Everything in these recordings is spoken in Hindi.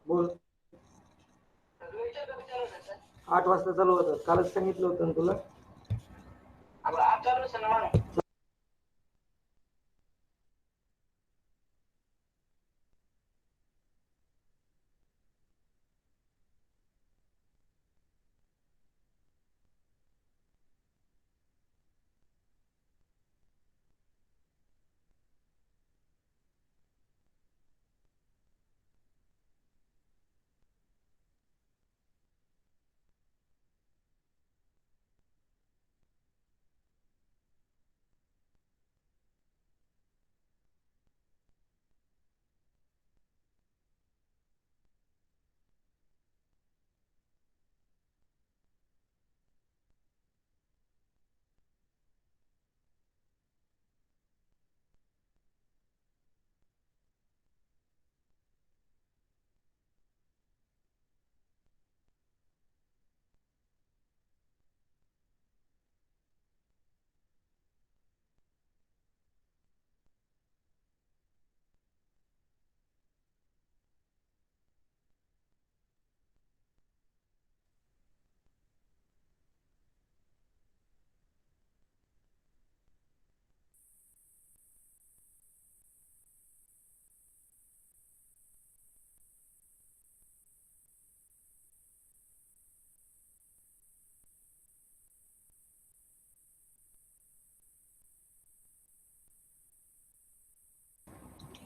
बोल. 8 वाजता चालू होतं, कालच सांगितलं होतं ना तुला.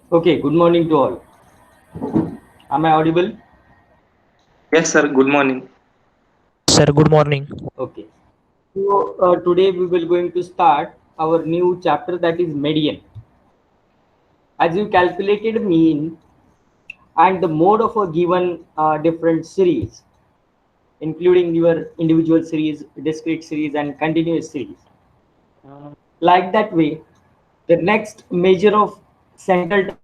Okay, good morning to all. Am I audible? Yes, sir. Good morning. Sir, good morning. Okay. So today we will going to start our new chapter, that is median. As you calculated mean and the mode of a given different series, including your individual series, discrete series, and continuous series. Like that way, the next measure of central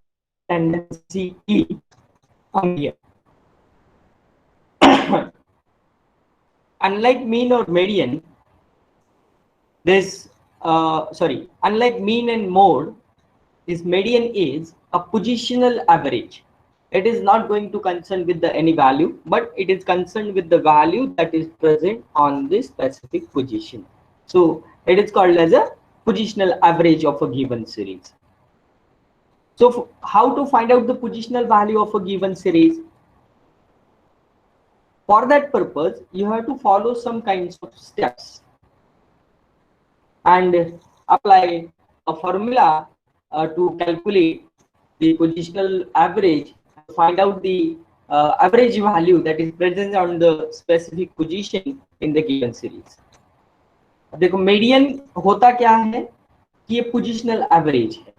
tendency is a median. Unlike mean or median, unlike mean and mode, this median is a positional average. It is not going to concern with the any value, but it is concerned with the value that is present on this specific position. So it is called as a positional average of a given series. So how to find out the positional value of a given series? For that purpose, you have to follow some kinds of steps and apply a formula to calculate the positional average, find out the average value that is present on the specific position in the given series. देखो मीडियन होता क्या है कि ये पोजिशनल एवरेज है.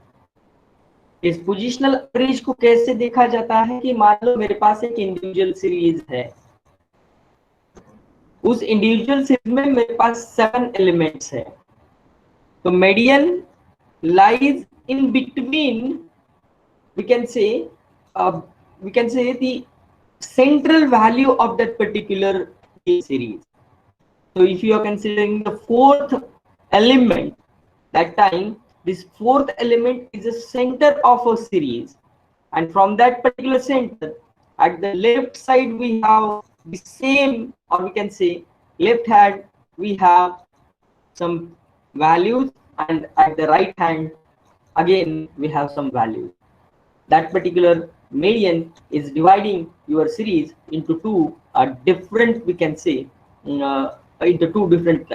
इस पोजिशनल एवरेज को कैसे देखा जाता है कि मान लो मेरे पास एक इंडिविजुअल सीरीज है, उस इंडिविजुअल सीरीज में मेरे पास 7 एलिमेंट्स है, तो median lies in between, we can say the central value of that particular series. So if you are considering the fourth element, that time this fourth element is the center of a series, and from that particular center at the left side we have the same, or we can say left hand we have some values, and at the right hand again we have some values. That particular median is dividing your series into two different, we can say into two different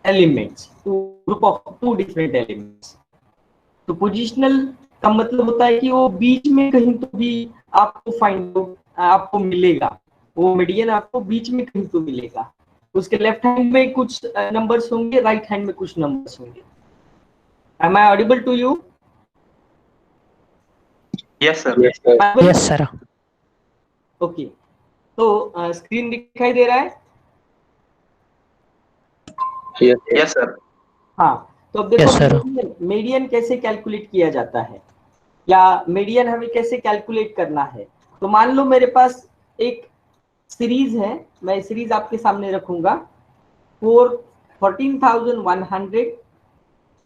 elements, group of two different elements. तो पोजिशनल का मतलब होता है कि वो बीच में कहीं तो भी आपको आपको मिलेगा, वो मीडियन आपको बीच में कहीं तो मिलेगा. उसके लेफ्ट हैंड में कुछ नंबर्स होंगे, राइट हैंड में कुछ नंबर्स होंगे. Am I audible to you? Yes, sir. Yes, sir. Okay. तो स्क्रीन दिखाई दे रहा है? Yes, sir. हाँ. तो अब देखो Yes, sir. मीडियन कैसे कैलकुलेट किया जाता है, या मीडियन हमें कैसे कैलकुलेट करना है. तो मान लो मेरे पास एक सीरीज है, मैं सीरीज आपके सामने रखूंगा 14,100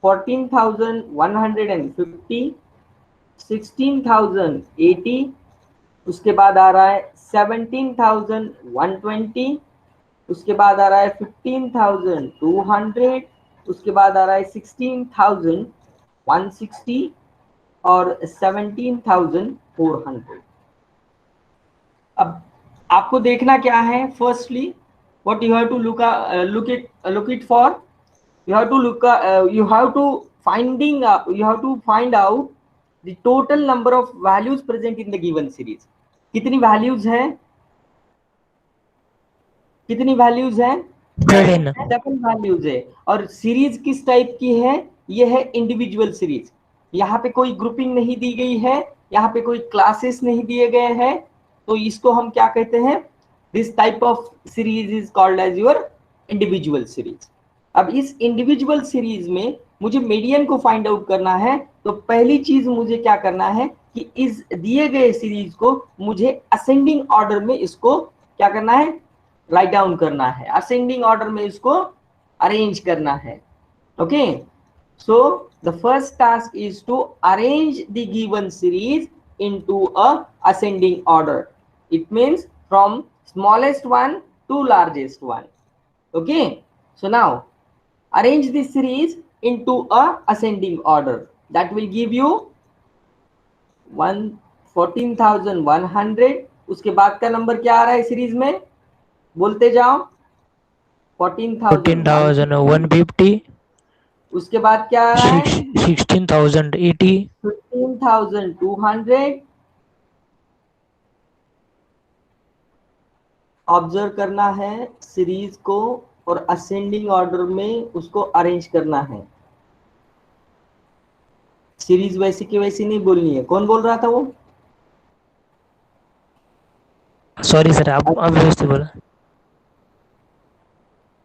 14,150, 16,080, उसके बाद आ रहा है 17,120, उसके बाद आ रहा है 15,200, उसके बाद आ रहा है 16,160 और 17,400। अब आपको देखना क्या है, firstly what you have to look it for, you have to look you have to find out the total number of values present in the given series. कितनी वैल्यूज है, कितनी वैल्यूज है, 7 7 वैल्यूज है। और सीरीज किस टाइप की है, ये है इंडिविजुअल सीरीज। यहाँ पे कोई ग्रुपिंग नहीं दी गई है, यहाँ पे कोई क्लासेस नहीं दिए गए हैं, तो इसको हम क्या कहते हैं, this type of series is called as your individual series. अब इस इंडिविजुअल सीरीज में मुझे मीडियन को फाइंड आउट करना है, तो पहली चीज मुझे क्या करना है कि इस दिए गए सीरीज को मुझे असेंडिंग ऑर्डर में इसको क्या करना है, राइट डाउन करना है, असेंडिंग ऑर्डर में इसको अरेंज करना है। Okay, so the first task is to arrange the given series into a ascending order. It means from smallest one to largest one. Okay, so now arrange this series into a ascending order. That will give you 14,100। उसके बाद का नंबर क्या आ रहा है सीरीज में, बोलते जाओ, 14,150, उसके बाद क्या आ रहा है, 16,080, 15,200। ऑब्जर्व करना है सीरीज को और असेंडिंग ऑर्डर में उसको अरेंज करना है। सीरीज वैसी की वैसी नहीं बोलनी है। कौन बोल रहा था वो, सॉरी सर, आप व्यवस्थित बोला।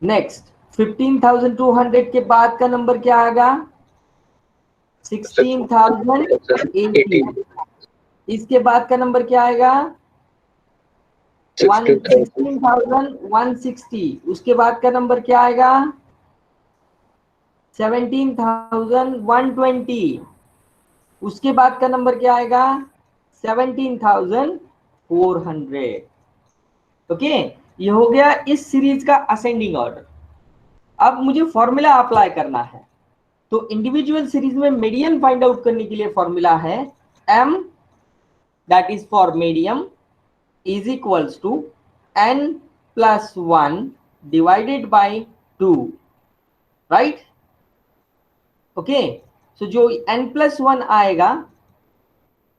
नेक्स्ट 15,200 के बाद का नंबर क्या आएगा, 16,080। इसके बाद का नंबर क्या आएगा, 16,160। उसके बाद का नंबर क्या आएगा, 17,120। उसके बाद का नंबर क्या आएगा, 17,400। ओके, ये हो गया इस सीरीज का असेंडिंग ऑर्डर। अब मुझे फॉर्मूला अप्लाई करना है, तो इंडिविजुअल सीरीज में मीडियन फाइंड आउट करने के लिए फॉर्मूला है m, that is for medium, is equals to n plus 1 divided by 2, right? Okay, so जो n plus 1 आएगा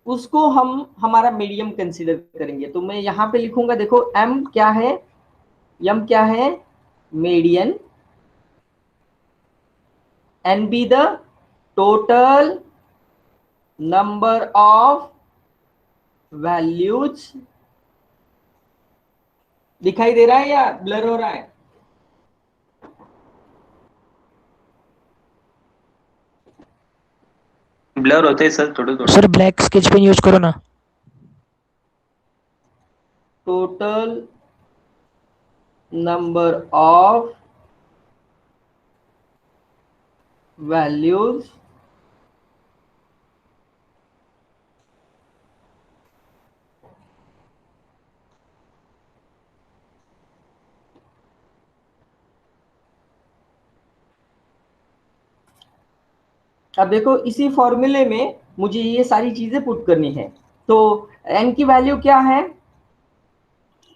उसको हम हमारा मीडियम कंसीडर करेंगे। तो मैं यहाँ पे लिखूंगा, देखो m क्या है, m क्या है, median, n be the total number of values। दिखाई दे रहा है या ब्लर हो रहा है, ब्लर होते हैं सर थोड़े थोड़े। Sir black sketch pen use करो ना। टोटल नंबर ऑफ वैल्यूज अब देखो इसी फॉर्मूले में मुझे ये सारी चीजें पुट करनी है। तो n की वैल्यू क्या है,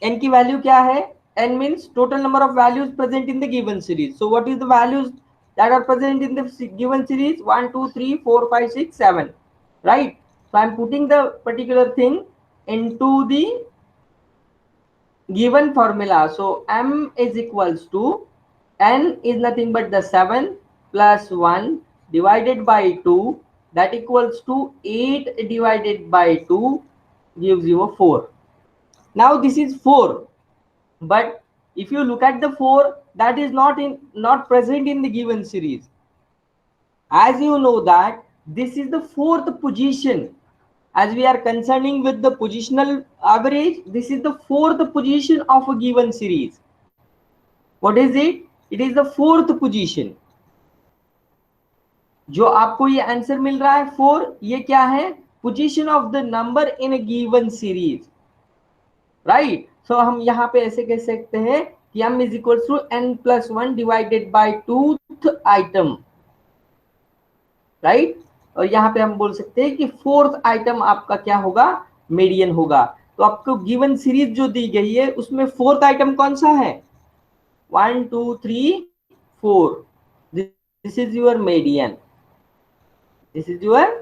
n की वैल्यू क्या है, n means total number of values present in the given series. So what is the values that are present in the given series, 1 2 3 4 5 6 7, right? So I am putting the particular thing into the given formula. So m is equals to, n is nothing but the 7 plus 1 divided by 2, that equals to 8 divided by 2 gives you a 4. Now this is 4, but if you look at the 4, that is not present in the given series. As you know that this is the 4th position. As we are concerning with the positional average, this is the 4th position of a given series. What is it? It is the 4th position. जो आपको ये आंसर मिल रहा है 4, ये क्या है? Position of the number in a given series, right. सो हम यहाँ पे ऐसे कह सकते हैं कि m is equal to n+1 divided by 2th item, right. और यहाँ पे हम बोल सकते हैं कि 4th आइटम आपका क्या होगा? मीडियन होगा। तो आपको गिवन सीरीज जो दी गई है उसमें 4th आइटम कौन सा है? 1 2 3 4, this is your median, this is your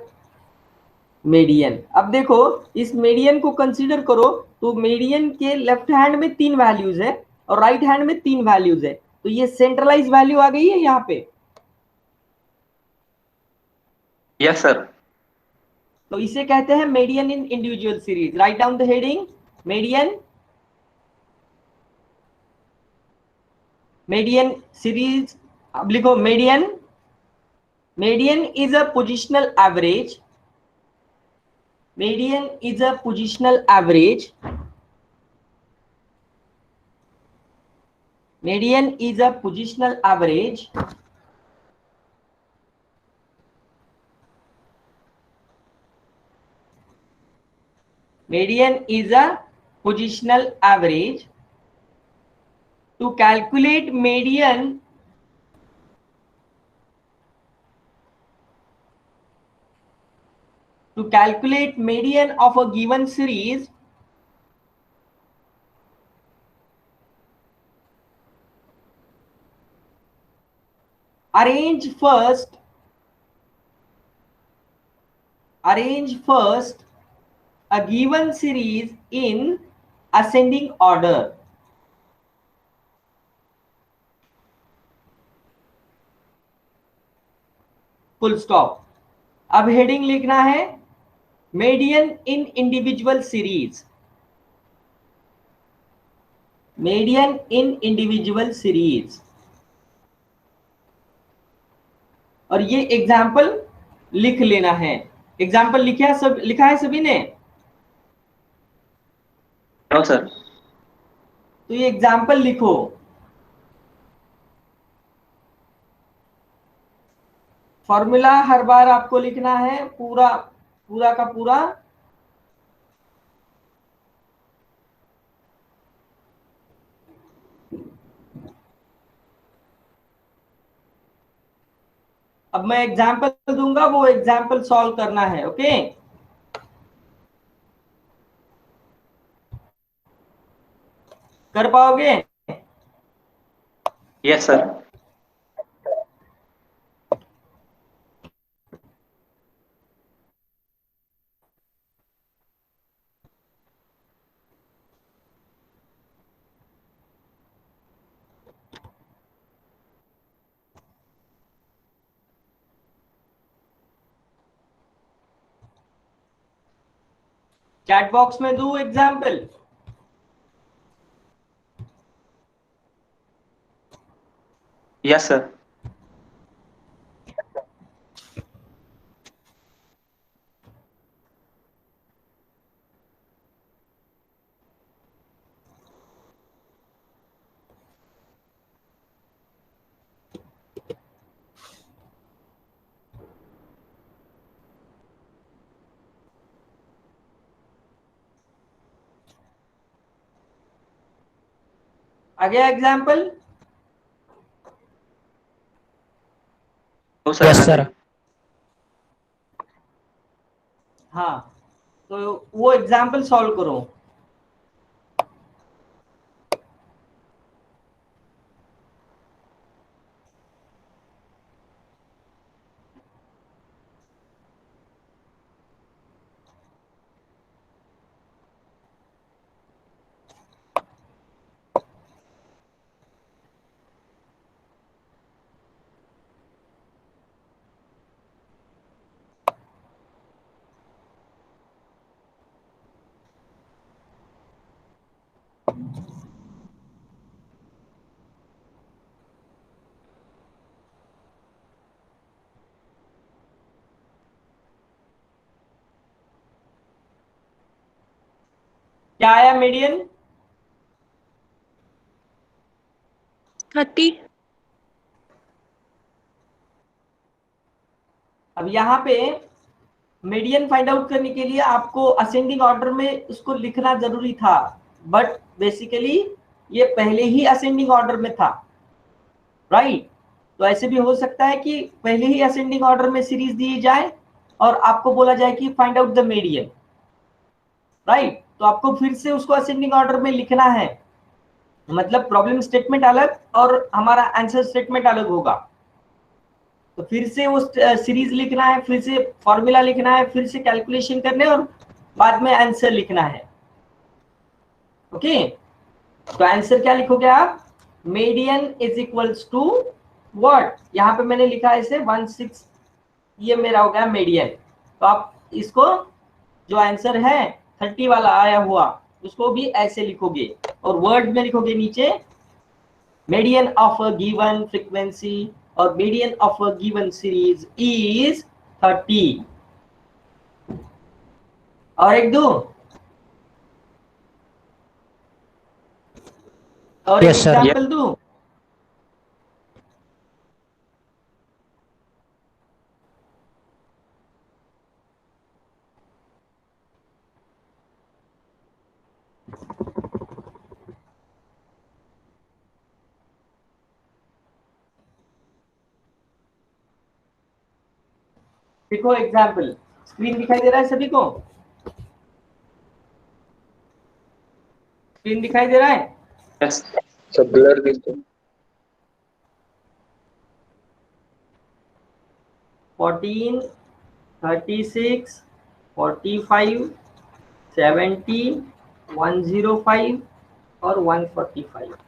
median. अब देखो इस मीडियन को कंसीडर करो, तो मीडियन के लेफ्ट हैंड में 3 वैल्यूज है और राइट हैंड में 3 वैल्यूज है, तो ये सेंट्रलाइज वैल्यू आ गई है यहाँ पे। Yes sir. तो इसे कहते हैं median in individual series. Write down the heading median. Median series, अब लिखो median. Median is a positional average, median is a positional average, median is a positional average median is a positional average. To calculate median, to calculate median of a given series, arrange first a given series in ascending order. Full stop. अब हेडिंग लिखना है मीडियन इन इंडिविजुअल सीरीज, मीडियन इन इंडिविजुअल सीरीज। और ये एग्जाम्पल लिख लेना है। एग्जाम्पल लिखा है सभी ने? No sir. तो ये एग्जाम्पल लिखो। फॉर्मूला हर बार आपको लिखना है पूरा पूरा का पूरा। अब मैं एग्जाम्पल दूंगा, वो एग्जाम्पल सॉल्व करना है। ओके, कर पाओगे? Yes sir. चैट बॉक्स में दूं एग्जाम्पल? Yes sir. आ गया example? No sir. Yes sir. हाँ, तो वो एग्जाम्पल सॉल्व करो। क्या आया मीडियन? 30। अब यहाँ पे मीडियन फाइंड आउट करने के लिए आपको असेंडिंग ऑर्डर में उसको लिखना जरूरी था, बट बेसिकली ये पहले ही असेंडिंग ऑर्डर में था, राइट। तो ऐसे भी हो सकता है कि पहले ही असेंडिंग ऑर्डर में सीरीज दी जाए और आपको बोला जाए कि find out the median, right. तो आपको फिर से उसको असेंडिंग ऑर्डर में लिखना है, मतलब प्रॉब्लम स्टेटमेंट अलग और हमारा आंसर स्टेटमेंट अलग होगा। तो फिर से वो सीरीज लिखना है, फिर से फॉर्मूला लिखना है, फिर से कैलकुलेशन करने और बाद में आंसर लिखना है। ओके, तो आंसर क्या लिखोगे आप? Median is equals to what, यहाँ पे मैंने लिखा है इसे 16, ये मेरा हो गया मीडियन। तो आप इसको जो आंसर है 30 वाला आया हुआ उसको भी ऐसे लिखोगे और वर्ड में लिखोगे नीचे median of a given frequency और median of a given series is 30। और एक दो और एक Yes, sir. एग्जांपल दूं? देखो एग्जांपल, स्क्रीन दिखाई दे रहा है सभी को? स्क्रीन दिखाई दे रहा है? Yes. सब ब्लर दिखते हैं। 14, 36, 45, 70, 105 और 145।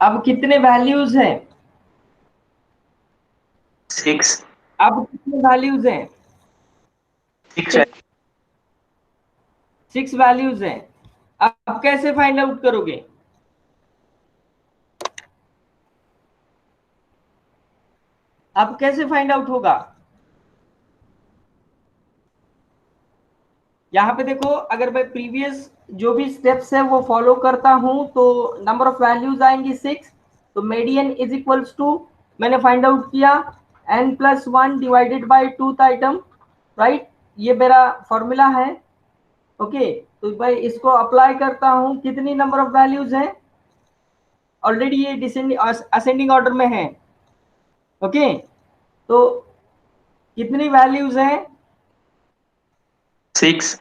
अब कितने वैल्यूज हैं? 6. अब कितने वैल्यूज हैं? 6 है। 6 वैल्यूज हैं। अब कैसे फाइंड आउट करोगे? अब कैसे फाइंड आउट होगा? यहाँ पे देखो, अगर मैं प्रीवियस जो भी स्टेप्स है वो फॉलो करता हूं तो नंबर ऑफ वैल्यूज आएंगी 6। तो मीडियन इज इक्वल्स टू, मैंने फाइंड आउट किया n+1 divided by 2th item, right. ये मेरा फॉर्मूला है। ओके, तो भाई इसको अप्लाई करता हूं, कितनी नंबर ऑफ वैल्यूज है? ऑलरेडी ये डिसेंडिंग असेंडिंग ऑर्डर में है। ओके, तो कितनी वैल्यूज है? 6.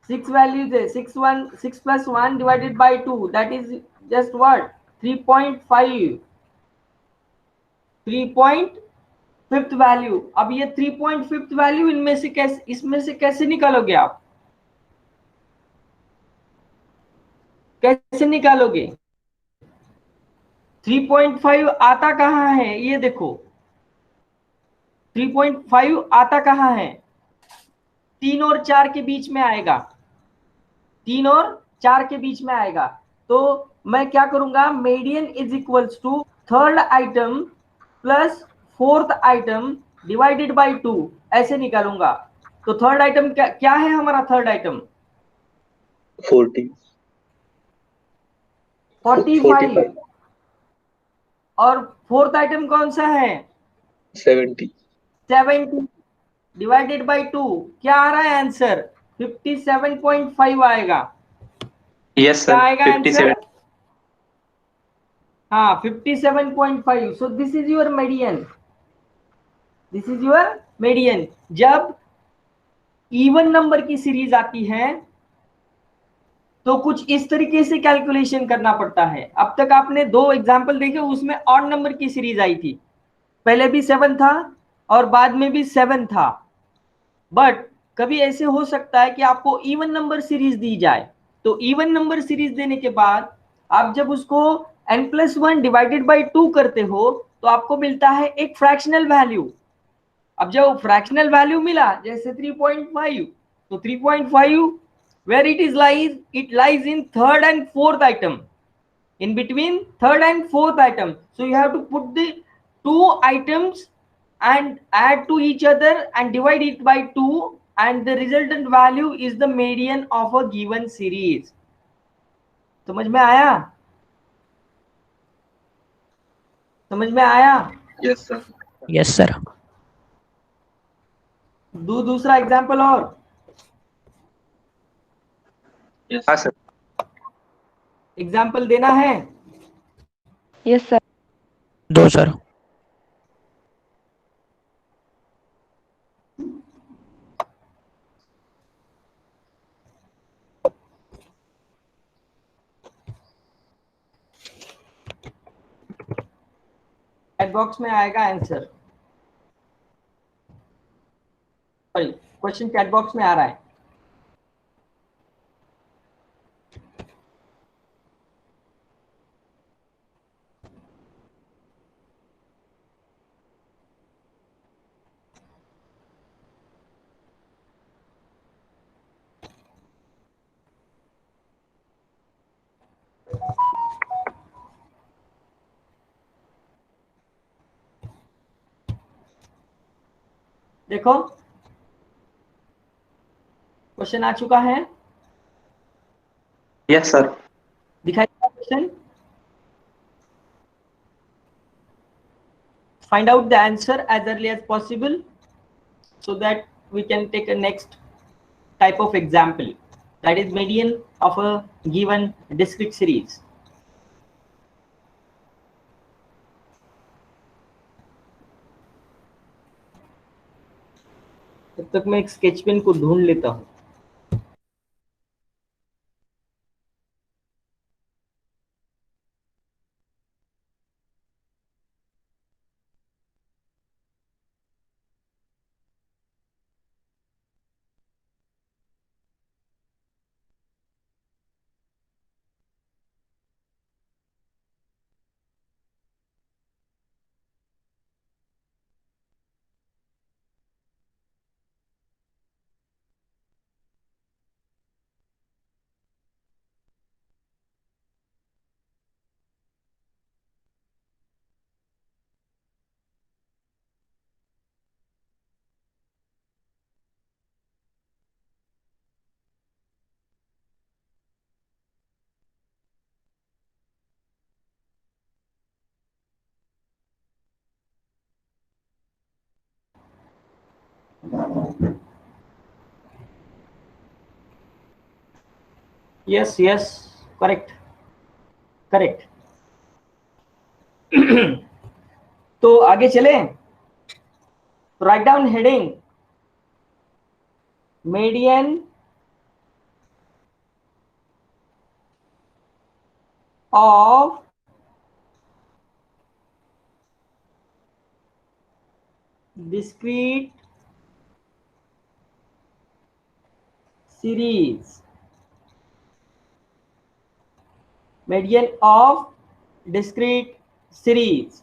6 वैल्यूज है। 6 plus 1 divided by 2, that is just what? 3.5। 3.5 value. अब ये 3.5 वैल्यू इनमें से कैसे, इसमें से कैसे निकालोगे आप? कैसे निकालोगे? 3.5 आता कहाँ है? ये देखो 3.5 आता कहाँ है? 3 और 4 के बीच में आएगा। 3 और 4 के बीच में आएगा। तो मैं क्या करूंगा? Median is equals to third item plus fourth item divided by 2, ऐसे निकालूंगा। तो थर्ड आइटम क्या है हमारा? थर्ड आइटम 40, 45 और फोर्थ आइटम कौन सा है? 70। 70 डिवाइडेड बाय 2, क्या आ रहा है आंसर? 57.5 आएगा। Yes, क्या sir. आएगा 57. आंसर? हाँ, 57.5। So this is your median, this is your median. जब इवन नंबर की सीरीज आती है तो कुछ इस तरीके से कैलकुलेशन करना पड़ता है। अब तक आपने 2 एग्जांपल देखे, उसमें ऑड नंबर की सीरीज आई थी, पहले भी 7 था और बाद में भी 7 था। बट कभी ऐसे हो सकता है कि आपको इवन नंबर सीरीज दी जाए, तो इवन नंबर सीरीज देने के बाद आप जब उसको n+1 डिवाइडेड बाय 2 करते हो तो आपको मिलता है एक फ्रैक्शनल वैल्यू। अब जब फ्रैक्शनल वैल्यू मिला जैसे 3.5, तो 3.5 where it lies in third and fourth item, in between third and fourth item. So you have to put the 2 items and add to each other and divide it by 2, and the resultant value is the median of a given series. समझ में आया? समझ में आया? Yes, sir. Yes sir. दूसरा एग्जांपल और Yes. हाँ सर. एग्जांपल देना है? Yes sir. दो सर. चैट बॉक्स में आएगा answer. Sorry, question chat box में आ रहा है. देखो क्वेश्चन आ चुका है. Yes sir. दिखाई question. Find out the answer as early as possible so that we can take a next type of example, that is median of a given discrete series. तब तक मैं एक स्केच पेन को ढूंढ लेता हूँ. Yes, yes, correct, correct. तो आगे चले. Write down heading median of discrete series. Median of discrete series.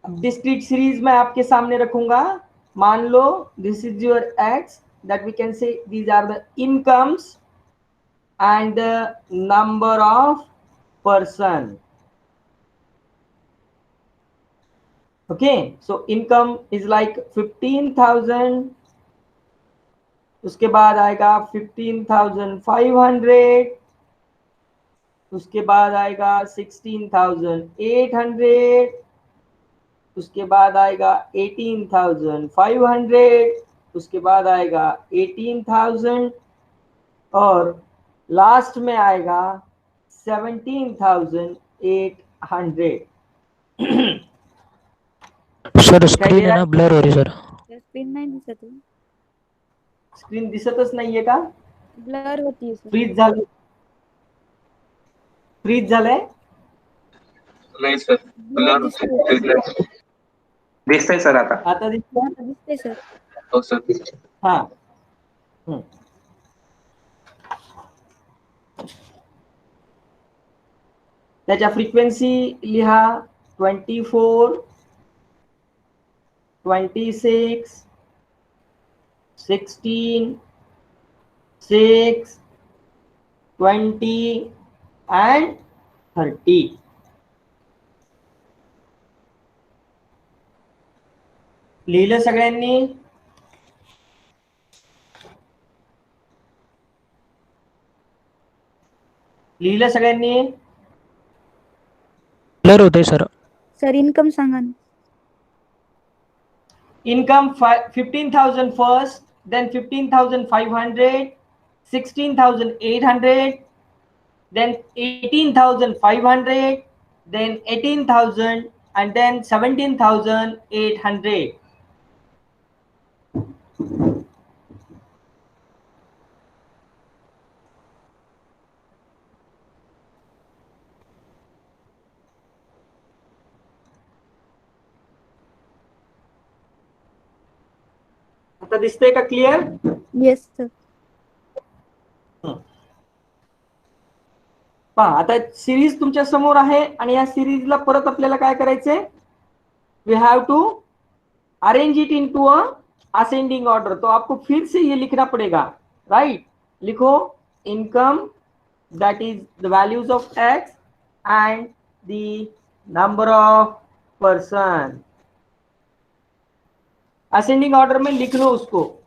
अब डिस्क्रीट सीरीज मैं आपके सामने रखूंगा. मान लो this is your X, that we can say these are the incomes and the number of person. Okay, so income is like 15,000. उसके बाद आएगा 15,500. उसके बाद आएगा 16,800. उसके बाद आएगा 18,500. उसके बाद आएगा 18,000 और लास्ट में आएगा 17,800. सर स्क्रीन आहे ना ब्लर हो रही सर. स्क्रीन नाही दिसत आहे. स्क्रीन दिसतच नाहीये का? ब्लर होती सर. फ्रीज झालं. फ्रीज झालंय. नाही सर. ब्लर दिसतोय. दिसतंय सर आता. आता दिसतंय. दिसते सर. हो सर. हा. त्याच्या फ्रिक्वेन्सी लिहा 24, 26, 16, 6, 20 and 30. लिहिलं सगळ्यांनी? लिहिलं सगळ्यांनी? ब्लर होतंय सर. सर इन्कम सांगा ना. Income 15,000 first, then 15,500, 16,800, then 18,500, then 18,000, and then 17,800. आता दिसतंय का क्लिअर? Yes sir. पहा आता सिरीज तुमच्या समोर आहे आणि या सिरीजला परत आपल्याला काय करायचंय? We have to arrange it into a ascending order. तो आपको फिर से ये लिखना पड़ेगा, राइट? लिखो income, that is the values of x and the number of person. Ascending order में लिख लो उसको.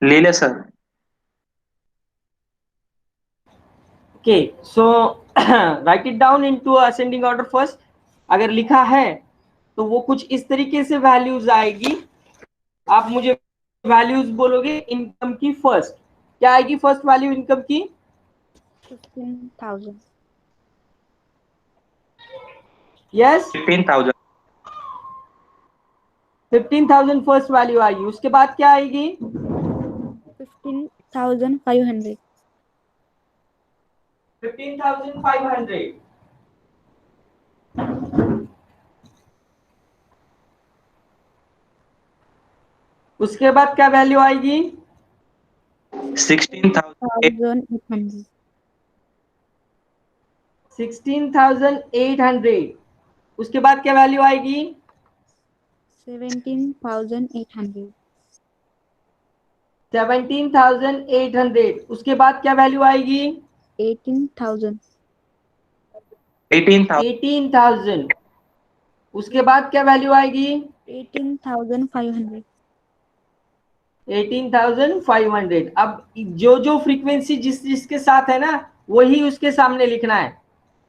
लिहिलं sir. Okay, so write it down into ascending order first. अगर लिखा है तो वो कुछ इस तरीके से वैल्यूज आएगी. आप मुझे वैल्यूज बोलोगे इनकम की. फर्स्ट क्या आएगी? फर्स्ट वैल्यू इनकम की 15,000. यस 15,000. 15,000 फर्स्ट वैल्यू आएगी. उसके बाद क्या आएगी? 15,500. 15,500. उसके बाद क्या वैल्यू आएगी? 16,000. 1,800. 16,800. उसके बाद क्या वैल्यू आएगी? 17,800. 17,800. उसके बाद क्या वैल्यू आएगी? 18,000. 18,000. 18,000. उसके बाद क्या वैल्यू आएगी? 18,500. 18,500. अब जो जो फ्रीक्वेंसी जिस जिसके साथ है ना वही उसके सामने लिखना है.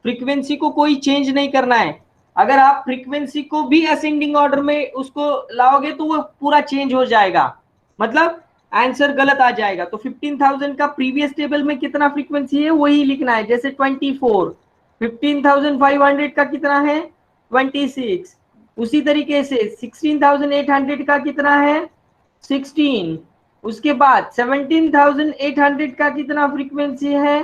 फ्रीक्वेंसी को कोई चेंज नहीं करना है. अगर आप फ्रीक्वेंसी को भी असेंडिंग ऑर्डर में उसको लाओगे तो वो पूरा चेंज हो जाएगा, मतलब आंसर गलत आ जाएगा. तो 15,000 का प्रीवियस टेबल में कितना फ्रीक्वेंसी है वही लिखना है. जैसे 24. 15,500 का कितना है? 26. उसी तरीके से 16,800 का कितना है? 16. उसके बाद 17,800 का कितना फ्रीक्वेंसी है?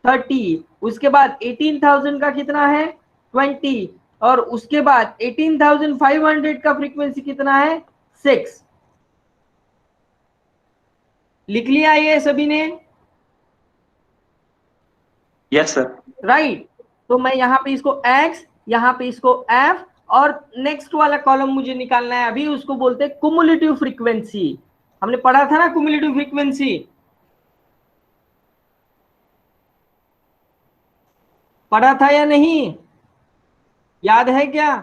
30. उसके बाद 18,000 का कितना है? 20. और उसके बाद 18,500 का फ्रीक्वेंसी कितना है? 6. लिख लिया ये सभी ने? Yes sir. राइट. तो मैं यहाँ पे इसको x, यहाँ पे इसको f, और नेक्स्ट वाला कॉलम मुझे निकालना है अभी. उसको बोलते हैं कुमुलेटिव फ्रीक्वेंसी. हमने पढ़ा था ना कुमुलेटिव फ्रीक्वेंसी. पढ़ा था या नहीं? याद है क्या?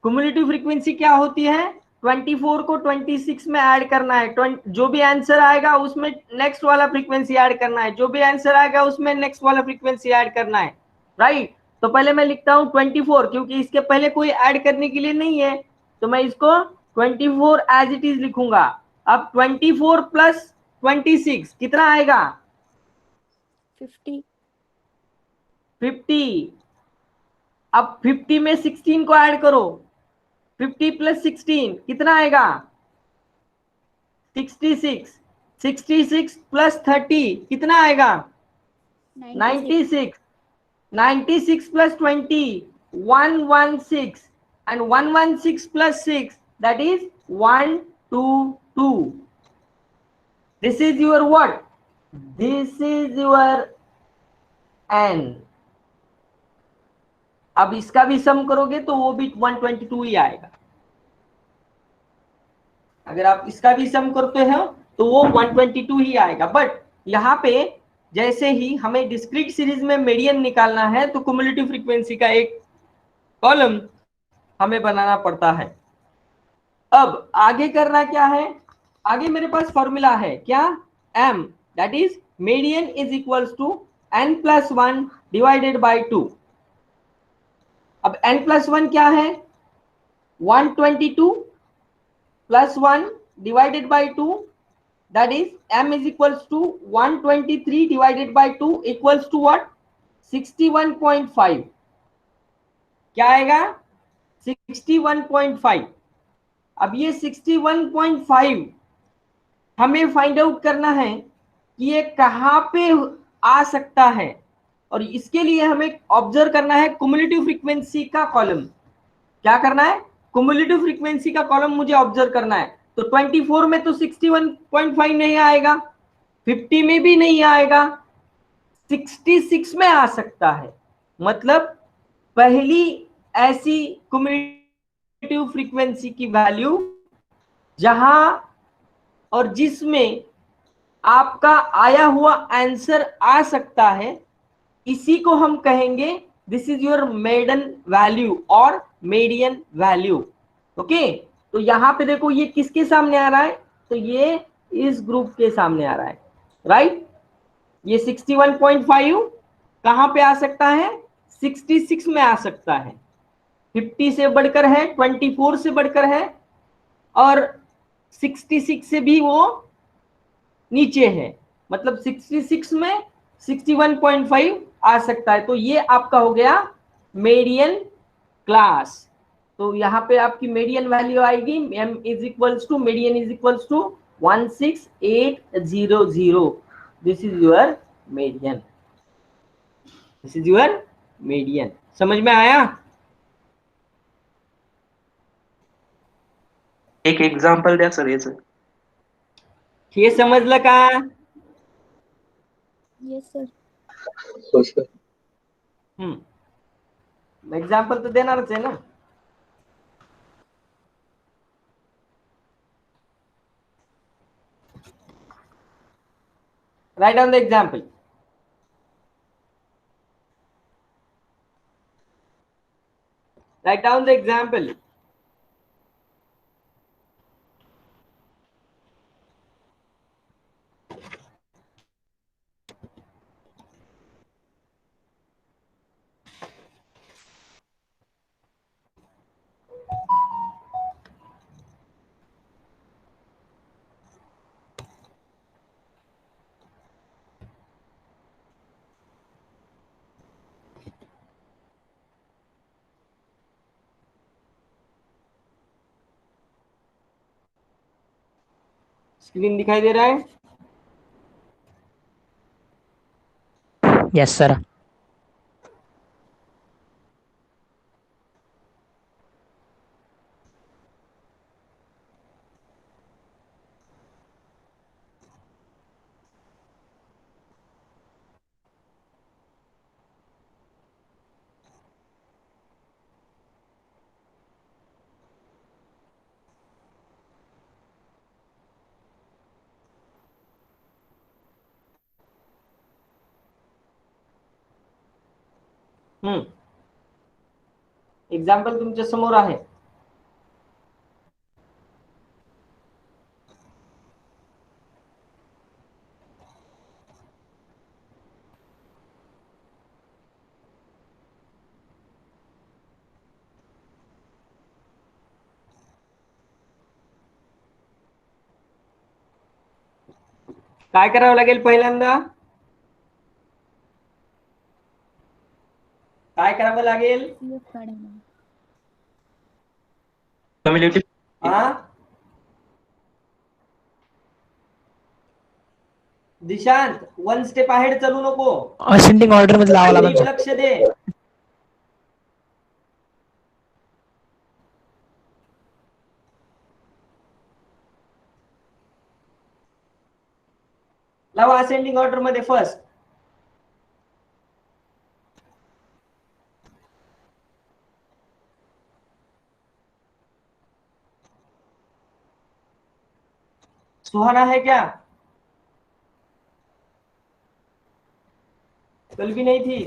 क्युमुलेटिव फ्रीक्वेंसी क्या होती है? 24 को 26 में ऐड करना है, जो भी आंसर आएगा उसमें नेक्स्ट वाला फ्रीक्वेंसी ऐड करना है, जो भी आंसर आएगा उसमें नेक्स्ट वाला फ्रीक्वेंसी ऐड करना है, राइट? तो पहले मैं लिखता हूं 24, क्योंकि इसके पहले कोई ऐड करने के लिए नहीं है, तो मैं इसको 24 एज इट इज लिखूंगा। अब 24 प्लस 26 कितना आएगा? 50. 50। अब 50 में 16 को ऐड करो, 50 प्लस 16 कितना आएगा? 66। 66 प्लस 30 कितना आएगा? 96. 96। 96 plus 20 116, and 116 plus 6, that is 122. This is your what? This is your n. अब इसका भी सम करोगे तो वो भी 122 ही आएगा। अगर आप इसका भी सम करते हो तो वो 122 ही आएगा। बट यहाँ पे जैसे ही हमें डिस्क्रीट सीरीज में मीडियन निकालना है तो क्युमुलेटिव फ्रीक्वेंसी का एक कॉलम हमें बनाना पड़ता है। अब आगे करना क्या है? आगे मेरे पास फॉर्मूला है क्या? m, that is median is equals to n plus 1 divided by 2। अब n प्लस 1 क्या है? 122 plus 1 divided by 2, that is m is equals to 123 divided by 2 equals to what? 61.5। क्या आएगा? 61.5। अब ये 61.5 हमें फाइंड आउट करना है कि ये कहाँ पे आ सकता है, और इसके लिए हमें ऑब्जर्व करना है क्युमुलेटिव फ्रीक्वेंसी का कॉलम। क्या करना है? क्युमुलेटिव फ्रीक्वेंसी का कॉलम मुझे ऑब्जर्व करना है। तो 24 में तो 61.5 नहीं आएगा, 50 में भी नहीं आएगा, 66 में आ सकता है। मतलब पहली ऐसी क्युमुलेटिव फ्रीक्वेंसी की वैल्यू जहां और जिसमें आपका आया हुआ आंसर आ सकता है, इसी को हम कहेंगे this is your median value और मीडियन वैल्यू। ओके, तो यहां पे देखो ये किसके सामने आ रहा है? तो ये इस ग्रुप के सामने आ रहा है, राइट? ये 61.5 कहां पे आ सकता है? 66 में आ सकता है। 50 से बढ़कर है, 24 से बढ़कर है, और 66 से भी वो नीचे है। मतलब 66 में 61.5 आ सकता है। तो ये आपका हो गया मीडियन क्लास। तो यहाँ पे आपकी मीडियन वैल्यू आएगी m is equals to median is equals to 16800। This is your median, this is your median. समझ में आया? एक एग्जांपल द्या सर याचं. हे समजलं का? Yes, sir. हो सर. एग्जाम्पल तो देणारच आहे ना. Write down the example. Write down the example. Screen दिखाई दे रहा है? Yes, sir. एक्झाम्पल तुमच्या समोर आहे. काय करावं लागेल पहिल्यांदा? काय करावं लागेल? CF काढायला. Cumulative. हा, दिशांत वन स्टेप अहेड चालू नको. असेंडिंग ऑर्डर मध्ये लावा लागेल नीट सर. लक्ष दे. लावा असेंडिंग ऑर्डर मध्ये फर्स्ट. सुहाना है क्या? कल भी नहीं थी.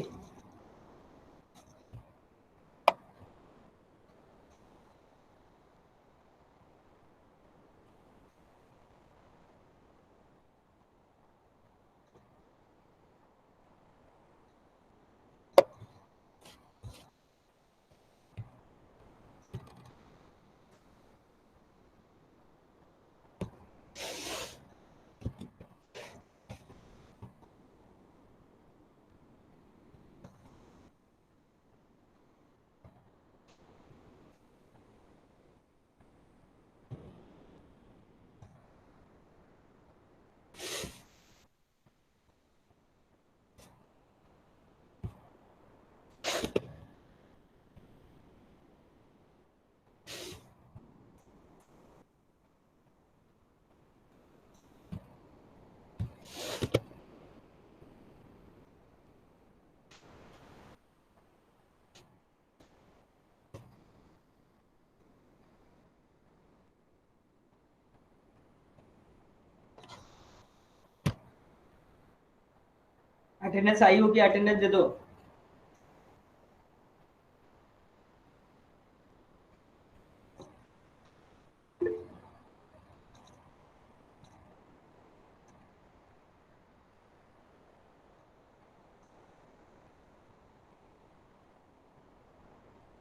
अटेंडेंस आई हो कि अटेंडेंस दे दो.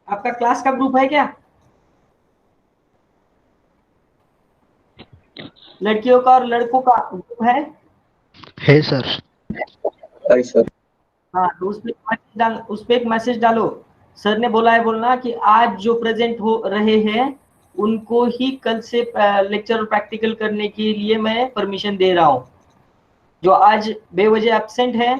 आपका क्लास का ग्रुप है क्या? लड़कियों का और लड़कों का ग्रुप है? है सर. Hi, sir. हाँ, तो उस पे एक मैसेज डालो. सर ने बोला है बोलना कि आज जो प्रेजेंट हो रहे हैं उनको ही कल से लेक्चर प्रैक्टिकल करने के लिए मैं परमिशन दे रहा हूँ. जो आज बेवजह एब्सेंट है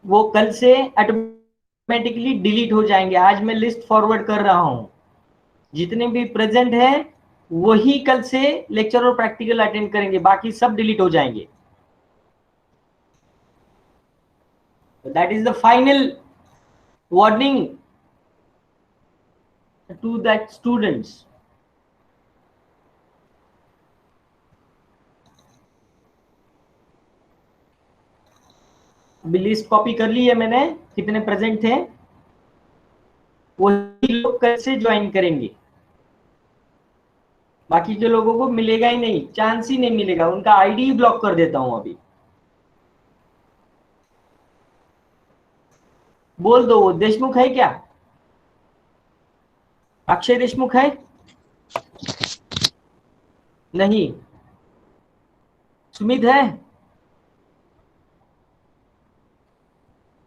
वो कल से ऑटोमेटिकली डिलीट हो जाएंगे. आज मैं लिस्ट फॉरवर्ड कर रहा हूँ. जितने भी प्रेजेंट हैं वही कल से लेक्चर और प्रैक्टिकल अटेंड करेंगे, बाकी सब डिलीट हो जाएंगे. That is the final warning to that students. अभी लिस्ट कॉपी कर ली है मैंने, कितने प्रेजेंट थे वही लोग कल से ज्वाइन करेंगे. बाकी के लोगों को मिलेगा ही नहीं, चांस ही नहीं मिलेगा. उनका आईडी ब्लॉक कर देता हूं अभी. बोल दो. वो देशमुख है क्या? अक्षय देशमुख है? नहीं. सुमित है?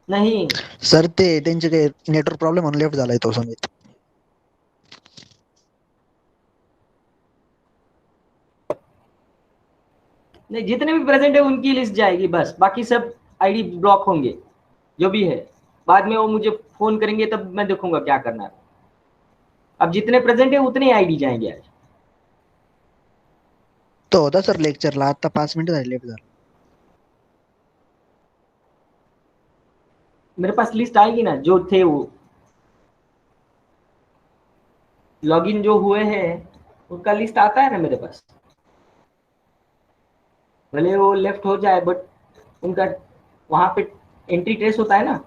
नहीं. सर ते त्यांचे काही नेटवर्क प्रॉब्लेम म्हणून लेफ्ट झालाय तो समित. नहीं, जितने भी प्रेजेंट है उनकी लिस्ट जाएगी बस. बाकी सब आईडी ब्लॉक होंगे जो भी है. बाद में वो मुझे फोन करेंगे तब मैं देखूंगा क्या करना है. अब जितने प्रेजेंट है उतने आईडी जाएंगे आज. तो होता सर लेक्चरला आता 5 मिनिटं झाली लेफ्ट झाला. मेरे पास लिस्ट आएगी ना जो थे वो लॉगिन जो हुए हैं उनका लिस्ट आता है ना मेरे पास. भले वो लेफ्ट हो जाए बट उनका वहां पे एंट्री ट्रेस होता है ना,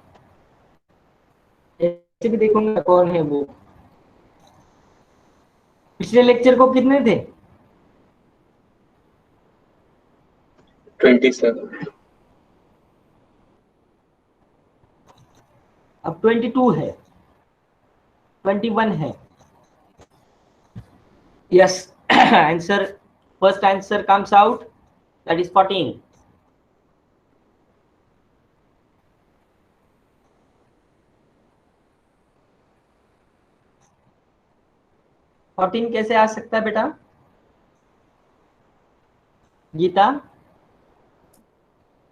ऐसे भी देखूंगा कौन है वो। पिछले लेक्चर को कितने थे? 27. अब 22 है, 21 है। Yes, answer, first answer comes out, that is 14। कैसे आ सकता है बेटा? गीता,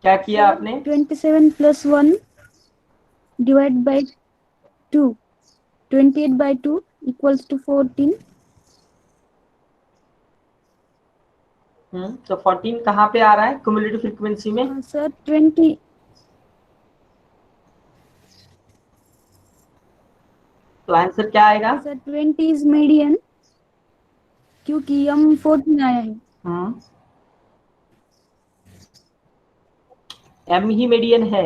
क्या किया आपने? 27 plus 1 divided by 2. 28 by 2 equals to 14. तो 14 कहाँ पे आ रहा है क्यूमुलेटिव फ्रीक्वेंसी में? Sir, 20. तो आंसर क्या आएगा? Sir, 20 is median क्योंकि हम 14 आया है। एम ही मीडियन है,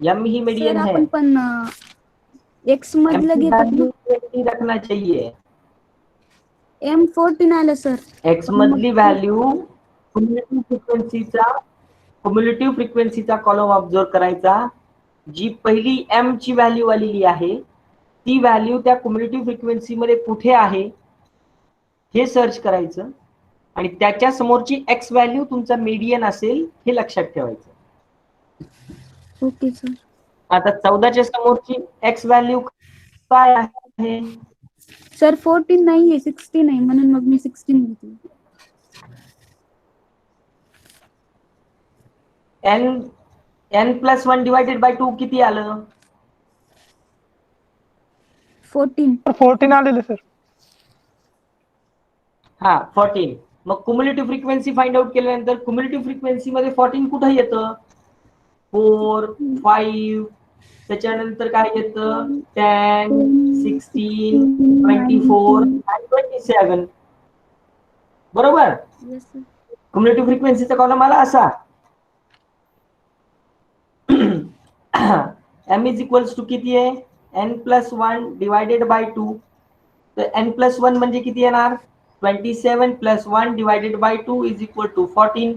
एम ही मीडियन सर है। आपण पण x मधलं घेतात ना, वैल्यू रखना चाहिए। m 14 आलं सर। एक्स मधली व्हॅल्यू क्युमुलेटिव्ह फ्रिक्वेन्सीचा कॉलम ऑब्झर्व करायचा, जी पहिली एम ची व्हॅल्यू आलेली आहे ती व्हॅल्यू त्या क्युमुलेटिव्ह फ्रिक्वेन्सी मध्ये कुठे आहे हे सर्च करायचं आणि त्याच्या समोरची एक्स व्हॅल्यू तुमचा मीडियन असेल हे लक्षात ठेवायचं। Okay sir. आता 14 च्या समोरची एक्स व्हॅल्यू काय आहे? सर 14 नाही आहे, 16 आहे, म्हणून मग मी 16 घेतली। n प्लस 1 डिवायडेड बाय 2 किती आलं? 14। 14 आलेले सर। हा 14। मग क्युमुलेटिव्ह फ्रिक्वेन्सी फाइंड आउट केल्यानंतर क्युमुलेटिव्ह फ्रिक्वेन्सी मध्ये 14 कुठे येतं? 4, 5, त्याच्यानंतर काय येतं? 10, 16, 24 आणि 27, बरोबर? Yes sir. क्युमुलेटिव्ह फ्रिक्वेन्सीचा कॉलम आला असा, m इज इक्वल्स टू किती आहे? n plus 1 divided by 2। तर n प्लस 1 म्हणजे किती येणार? 27 plus 1 divided by 2 is equal to 14।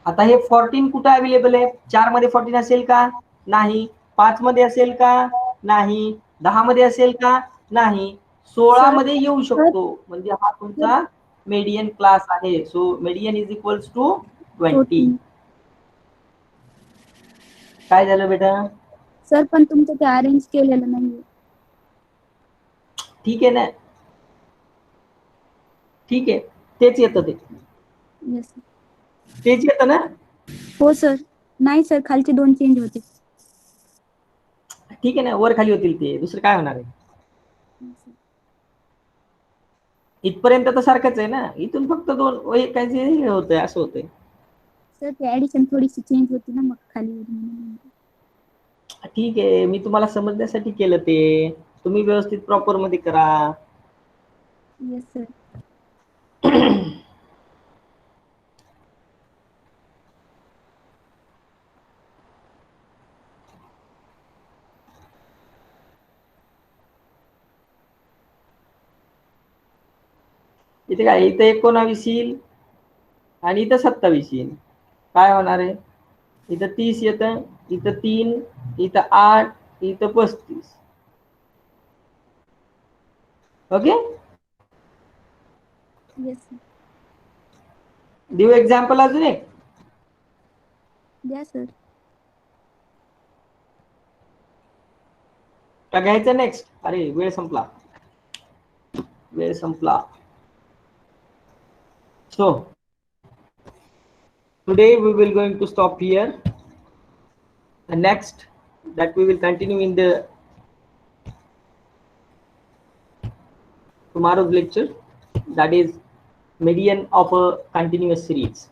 आता हे 14 कुठे अवेलेबल आहे? 4 मध्ये 14 असेल का? नाही। 5 मध्ये असेल का? नाही। 10 मध्ये असेल का? नाही। 16 मध्ये येऊ शकतो, म्हणजे हा तुमचा मीडियन क्लास आहे। So median is equals to 20। काय झालं बेटा? सर पण तुमचं ते अरेंज केलेलं नाहीये। ठीक आहे ना, ठीक आहे, तेच येतं, यस सर। तेच येतं ना? हो सर। नाही सर, खालचे 2 चेंज होते। ठीक आहे ना, वर खाली होतील ते, दुसरं काय होणार आहे? इथपर्यंत तर सारखंच आहे ना, इथून फक्त 2 काही होतंय, असं होतंय। सर ते ऍडिशन थोडीशी चेंज होती ना, मग खाली। ठीक आहे, मी तुम्हाला समजण्यासाठी केलं ते, तुम्ही व्यवस्थित प्रॉपर मध्ये करा। Yes sir. इथे काय, इथं 19 येईल आणि इथं 27 येईल, काय होणार आहे? इथं 30 येतं, इथं 3, इथं 8, इथं 35। Okay, yes sir. देऊ एक्झाम्पल अजून एक? द्या सर। का घ्यायचं नेक्स्ट? अरे वेळ संपला, वेळ संपला। So today we will going to stop here, and next that we will continue in the tomorrow's lecture, that is median of a continuous series.